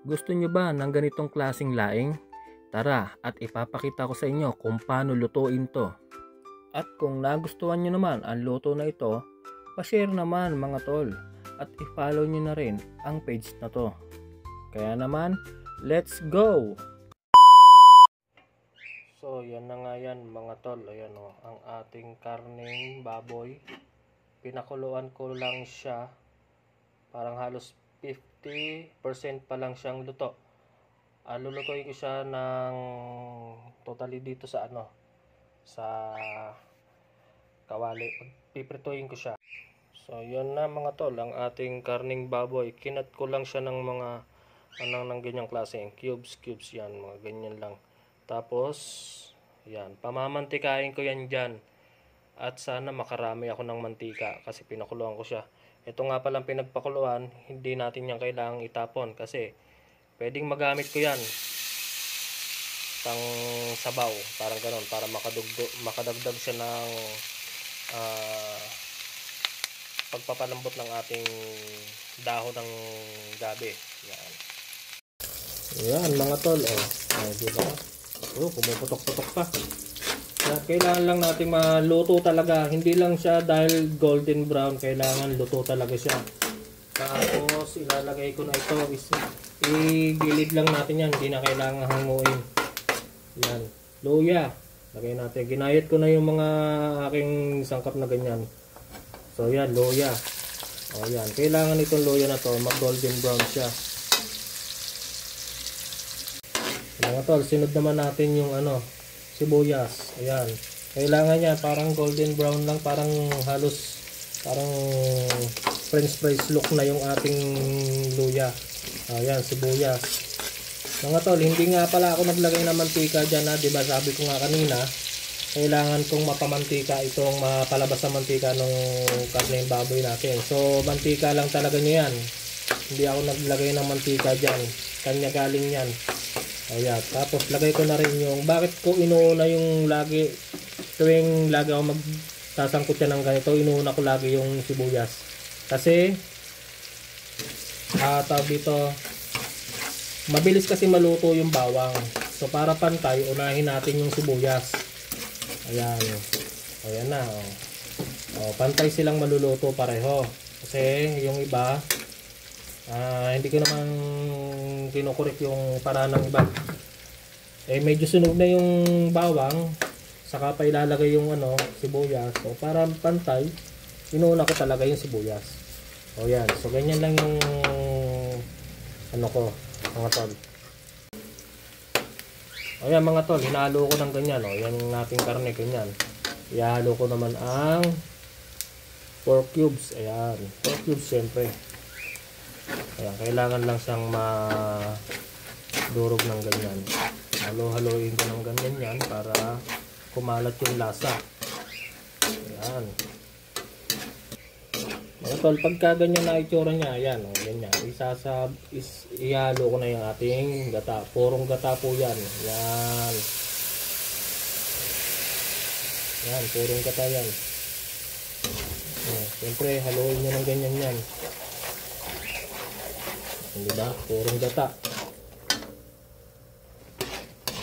Gusto nyo ba ng ganitong klaseng laing? Tara at ipapakita ko sa inyo kung paano lutuin to. At kung nagustuhan nyo naman ang luto na ito, pa-share naman mga tol at i-follow nyo na rin ang page na to. Kaya naman, let's go! So yan na nga yan mga tol, ayan o, ang ating karneng baboy. Pinakuluan ko lang siya, parang halos 50% pa lang siyang luto. Lulutuin ko siya ng totally dito sa sa kawali. Piprituin ko siya. So yun na mga tol, ang ating karning baboy. Kinat ko lang siya ng mga ng ganyang klase, cubes yan, mga ganyan lang. Tapos yan, pamamantikain ko yan dyan. At sana makarami ako ng mantika kasi pinakuluan ko siya. Ito nga palang pinagpakuluan, hindi natin yan kailangang itapon kasi pwedeng magamit ko yan pang sabaw, parang ganon, para makadagdag siya ng pagpapalambot ng ating dahon ng gabi. Yan. Yan mga tol, diba? Pumuputok-putok pa. Kailangan lang natin maluto talaga. Hindi lang siya dahil golden brown, kailangan luto talaga siya. Tapos ilalagay ko na ito. Igilid lang natin yan. Hindi na kailangan hanguin. Yan. Luya. Lagay natin. Ginayat ko na yung mga aking sangkap na ganyan. So yan, luya. O yan. Kailangan itong luya na to mag golden brown siya. Mga tol, sunod naman natin yung sibuyas. Ayan. Kailangan niya parang golden brown lang, parang halos parang french fries look na yung ating luya. Ayan, sibuyas. Mga tol, hindi nga pala ako naglagay ng mantika dyan, ha. Diba sabi ko nga kanina, kailangan kong mapamantika itong mapalabas sa mantika ng karne ng baboy natin. So, mantika lang talaga niya yan. Hindi ako naglagay ng mantika dyan. Kanya galing yan. Ayan, tapos lagay ko na rin yung, bakit ko inuuna yung lagi, tuwing lagi ako magsasangkot yan ng ganito, inuuna ko lagi yung sibuyas. Kasi, tawag dito, mabilis kasi maluto yung bawang. So, para pantay, unahin natin yung sibuyas. Ayan. Ayan na, pantay silang maluluto pareho. Kasi, yung iba, hindi ko naman kinukurik yung paraan ng iba. Medyo sunog na yung bawang, saka pa ilalagay yung sibuyas. So para pantay, inuuna ko talaga yung sibuyas. O yan, so ganyan lang yung ko, mga tol. O yan mga tol, hinalo ko ng ganyan. O yan yung ating karne, ganyan. Ihalo ko naman ang 4 cubes. Ayan, 4 cubes syempre. Ayan, kailangan lang siyang madurog ng ganyan. Halo-haloin ko ng ganyan yan para kumalat yung lasa. Ayan. Mga tol, pagka ganyan na itsura niya, ayan, ganyan. Ihalo ko na yung ating gata. Purong gata po yan. Ayan. Ayan, purong gata yan. Siyempre, haluin nyo ng ganyan yan. Diba? Purong gata.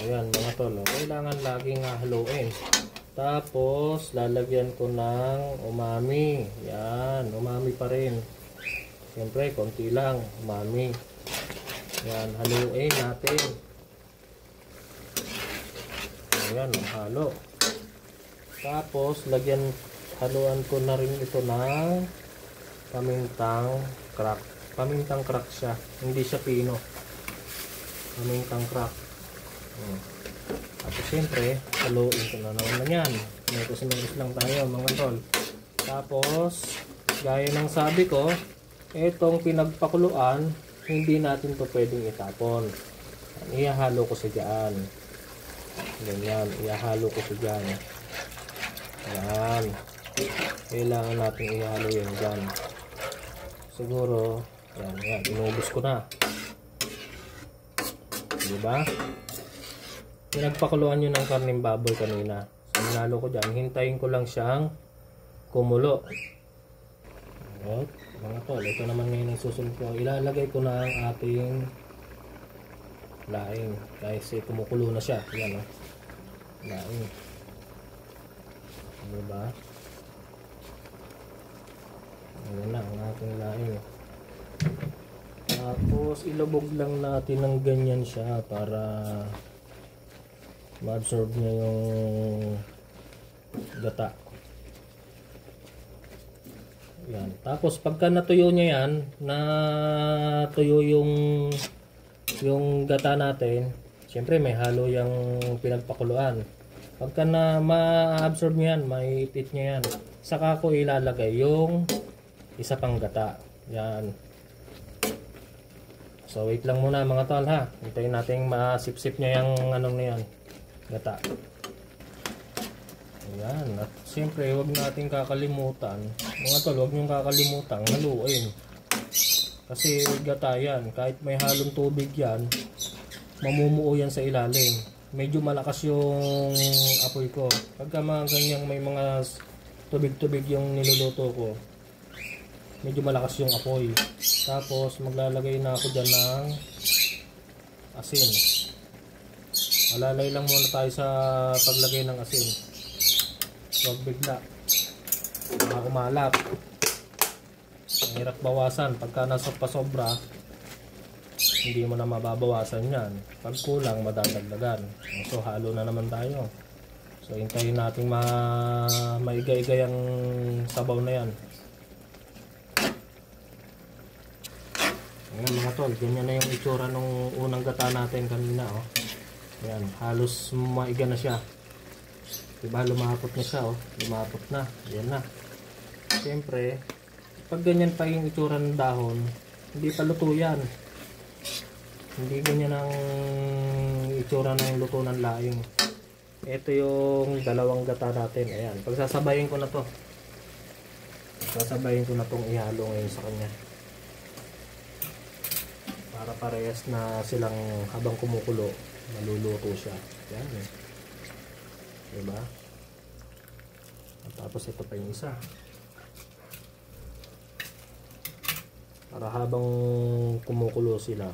Ayan mga tol, kailangan laging haluin. Tapos lalagyan ko ng umami. Yan, umami pa rin. Siyempre, konti lang umami. Yan, haluin natin. Ayan, halo. Tapos haluan ko na rin ito ng pamintang crack. Pamintang crack siya, hindi siya pino. Pamintang crack. At siyempre, haluin ko na naman yan. Metos lang tayo mga tol. Tapos, gaya ng sabi ko, itong pinagpakuluan, hindi natin to pwedeng itapon. Ihahalo ko sa dyan. Ganyan, ihahalo ko sa dyan. Ayan. Kailangan natin ihalo yan dyan. Siguro, yan, inubos ko na. Diba? Pinagpakuluan nyo ng karning baboy kanina. So, hinalo ko dyan. Hintayin ko lang siyang kumulo. Alright, mga tol. Ito naman ngayon ang susunod ko. Ilalagay ko na ang ating laing. Kasi kumukulo na siya. Yan o. Laing. Diba? Ayan na ang ating laing. Tapos ilubog lang natin ng ganyan siya para ma-absorb niya yung gata. Yan. Tapos pagka natuyo niya yan, natuyo yung gata natin, siyempre may halo yung pinagpakuluan. Pagka na ma-absorb niya yan, maipit niya yan, saka ko ilalagay yung isa pang gata. Yan. So wait lang muna mga tol ha. Hintayin natin masip-sip niya yung anong na yan, gata. Ayan. At siyempre huwag natin kakalimutan, mga tol, huwag niyong kakalimutan haluin. Kasi gata yan, kahit may halong tubig yan, mamumuo yan sa ilalim. Medyo malakas yung apoy ko. Pagka mga ganyang may mga tubig-tubig yung niluluto ko, medyo malakas yung apoy. Tapos maglalagay na ako dyan ng asin. Malalay lang muna tayo sa paglagay ng asin. Huwag bigla. Umalap. Ang hirap bawasan. Pagka nasa pasobra, hindi mo na mababawasan yan. Pag kulang, madadagdagan. So halo na naman tayo. So hintayin natin maigay-igay ang sabaw na yan. Ayan mga tol, ganyan na yung itsura nung unang gata natin kanina. Oh. Ayan, halos maiga na siya. Diba, lumapot na siya. Oh. Lumapot na, ayan na. Siyempre, pag ganyan pa yung itsura ng dahon, hindi pa luto yan. Hindi ganyan ang itsura ng luto ng laing. Ito yung dalawang gata natin. Ayan, pagsasabayin ko na to. Pagsasabayin ko na tong ihalo ngayon sa kanya. Para parehas na silang habang kumukulo, maluluto siya. Yan eh. Diba? At tapos ito pa yung isa. Para habang kumukulo sila,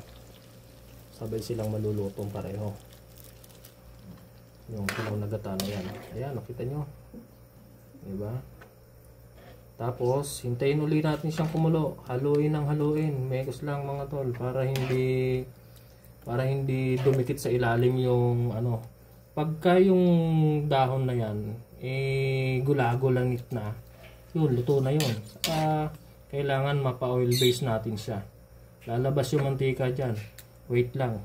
sabay silang malulutong pareho. Yung kilaw na gata na yan. Ayan, nakita nyo. Diba? Tapos, hintayin ulit natin siyang kumulo. Haluin ng haluin. Mekos lang mga tol. Para hindi dumikit sa ilalim yung ano. Pagka yung dahon na yan, gula-gulangit na. Yun, luto na yun. Saka, kailangan mapa-oil base natin siya. Lalabas yung mantika dyan. Wait lang.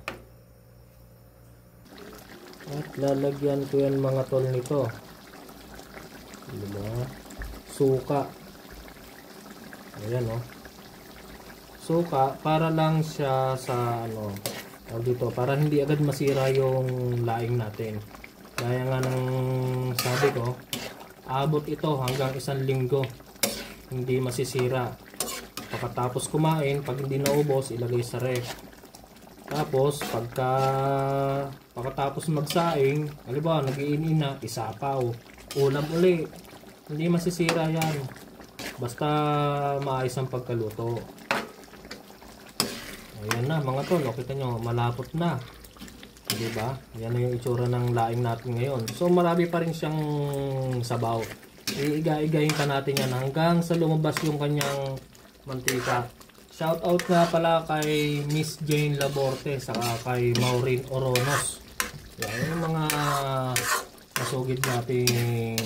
At lalagyan ko yan mga tol nito. Diba? Suka. Ayan o. Suka para lang siya sa ano dito, para hindi agad masira yung laing natin. Gaya nga ng sabi ko, abot ito hanggang 1 linggo hindi masisira. Pagkatapos kumain, pag hindi naubos, ilagay sa ref. Tapos pagkatapos magsaing, halimbawa nag-iinin na, isapaw, ulam uli. Hindi masisira yan. Basta maayos ang pagkaluto. Ayan na mga tol. Kita nyo, malapot na. Diba? Yan na yung itsura ng laing natin ngayon. So marami pa rin siyang sabaw. Iiga-igayin pa natin yan hanggang sa lumabas yung kanyang mantika. Shout out nga pala kay Miss Jane Laborte saka kay Maureen Oronos. Yan yung mga masugid nating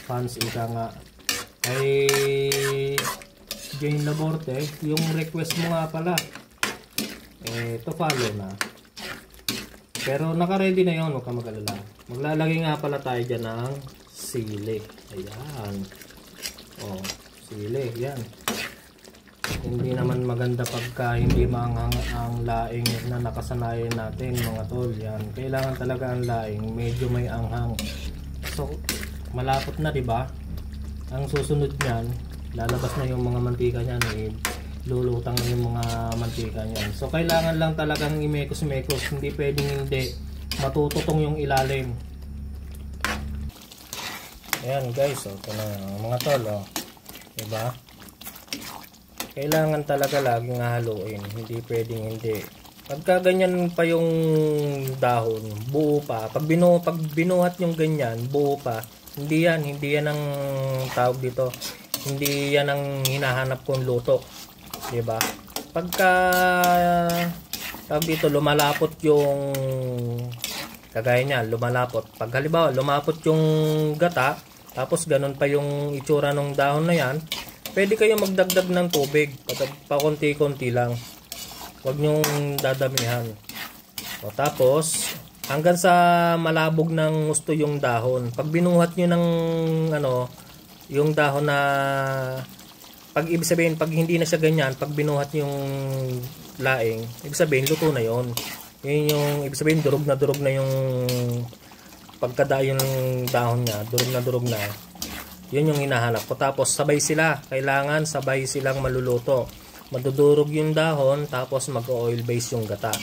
fans. Ika nga kay Jane Laborte, yung request mo nga pala to follow na, pero naka-ready na yun, huwag ka mag-alala. Maglalagay nga pala tayo dyan ng sili. Ayan, sili, yan. Hindi naman maganda pagka hindi maanghang ang laing na nakasanayan natin mga tol. Yan, kailangan talaga ang laing medyo may anghang. So malapot na, diba? Ang susunod niyan, lalabas na yung mga mantika niyan, lulutang na yung mga mantika niyan. So kailangan lang talagang imekos-mekos, hindi pwedeng hindi matututong yung ilalim. Ayan guys, ito na mga tol, diba? Kailangan talaga laging haluin, hindi pwedeng hindi. Pagka ganyan pa yung dahon, buo pa. Pag binuhat yung ganyan, buo pa. Hindi yan ang tawag dito. Hindi yan ang hinahanap kong luto. 'Di ba? Pagka tawag dito, lumalapot yung kagaya niya, lumalapot. Pag halimbawa, lumapot yung gata, tapos ganun pa yung itsura ng dahon na yan, pwede kayo magdagdag ng tubig. Pakunti-kunti lang. Huwag nyong dadamihan. O, tapos, hanggang sa malabog ng gusto yung dahon. Pag binuhat nyo ng yung dahon na ibig sabihin, pag hindi na siya ganyan, pag binuhat yung laing, ibig sabihin, luto na yon. Yun yung, ibig sabihin, durog na yung pagkadayo ng dahon niya, durog na. Yun yung hinahanap ko. Tapos, sabay sila. Kailangan sabay silang maluluto. Madudurog yung dahon, tapos mag-oil base yung gata.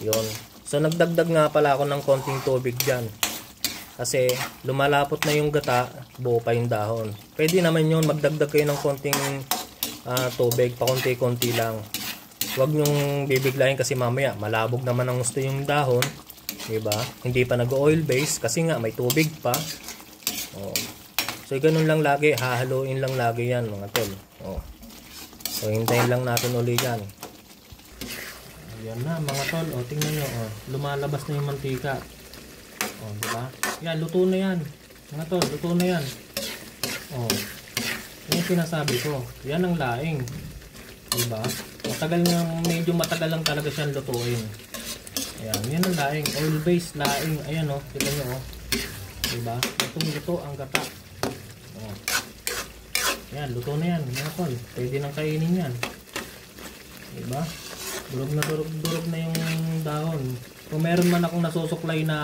Yun. So, nagdagdag nga pala ako ng konting tubig dyan. Kasi, lumalapot na yung gata, buo pa yung dahon. Pwede naman yun, magdagdag kayo ng konting tubig, pakunti-kunti lang. Huwag nyong bibiglayin kasi mamaya, malabog naman ang gusto yung dahon. Diba? Hindi pa nag-oil base, kasi nga may tubig pa. Oh. So, ganun lang lagi, hahaluin lang lagi yan, mga tol. Oh. So, hintayin lang natin uli yan. Ayan na, mga tol. O, tingnan nyo. O, lumalabas na yung mantika. O, diba? Yan, luto na yan. Mga tol, luto na yan. O, yung sinasabi ko. Yan ang laing. Diba? Medyo matagal lang talaga siyang lutuin. Ayan, yan ang laing. Oil-based laing. Ayan o, tingnan nyo o. Diba? Lutong-luto ang gata. O. Yan, luto na yan. Mga tol, pwede nang kainin yan. Diba? Durog na yung dahon. Kung meron man akong nasusuklay na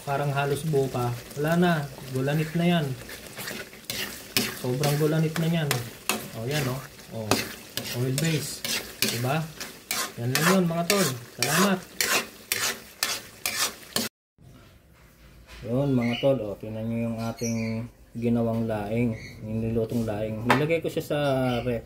parang halos buo pa, wala na. Gulanit na yan. Sobrang gulanit na yan. O, yan o. O, oil base. Diba? Yan lang yun mga tol. Salamat. Yun mga tol. O, tingnan nyo yung ating ginawang laing, nilulutong laing. Nilagay ko siya sa ref.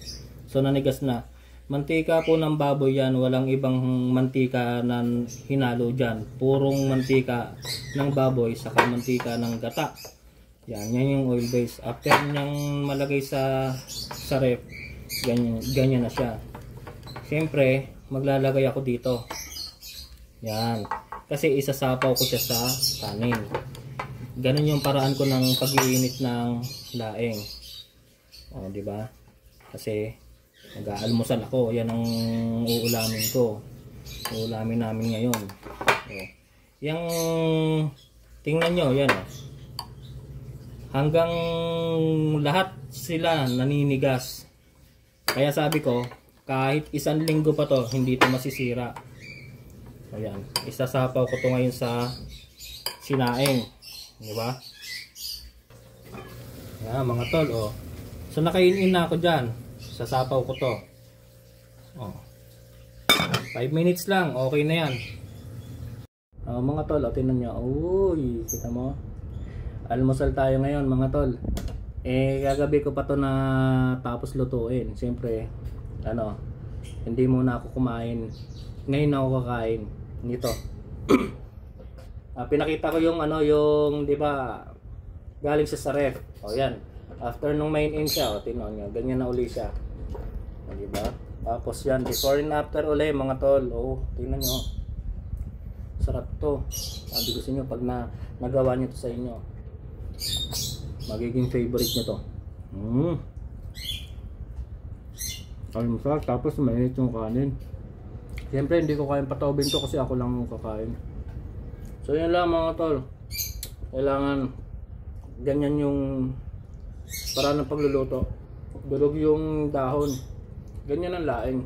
So nanigas na. Mantika po ng baboy yan, walang ibang mantika na hinalo dyan. Purong mantika ng baboy saka mantika ng gata. Yan yung oil base. After niyang malagay sa ref, ganyan na siya. Siyempre, maglalagay ako dito. Yan. Kasi isasapaw ko siya sa kanin. Ganun yung paraan ko ng pag-iinit ng laing. O, di ba? Kasi mag-aalmusal ako. Yan ang uulamin ko. Uulamin namin ngayon. O. Yang tingnan nyo, yan. Hanggang lahat sila naninigas. Kaya sabi ko, kahit 1 linggo pa to, hindi to masisira. Ayan. Isasapaw ko to ngayon sa sinaing. Diba? Yan mga tol, oh. So nakain-in na ako dyan. Sasapaw ko to. Oh. 5 minutes lang, okay na yan. Mga tol, tingnan nyo. Uy, kita mo? Almusal tayo ngayon mga tol. Kagabi ko pa to na tapos lutuin. Siyempre, hindi muna ako kumain. Ngayon ako kakain nito. Pinakita ko yung yung 'di ba galing sa ref. O yan. After nung main in siya, tingnan niyo, ganyan na uli siya. O, 'di ba? Tapos yan, before and after uli mga tol. Oh, tingnan niyo. Sarap to. Sabi ko sa inyo pag nagawa niyo to sa inyo, magiging favorite niyo to. Ay, masarap. Tapos mainit yung kanin. Siyempre hindi ko kain patawbin to kasi ako lang yung kakain. So yan lang mga tol. Kailangan ganyan yung paraan ng pagluluto. Durog yung dahon. Ganyan ang laing.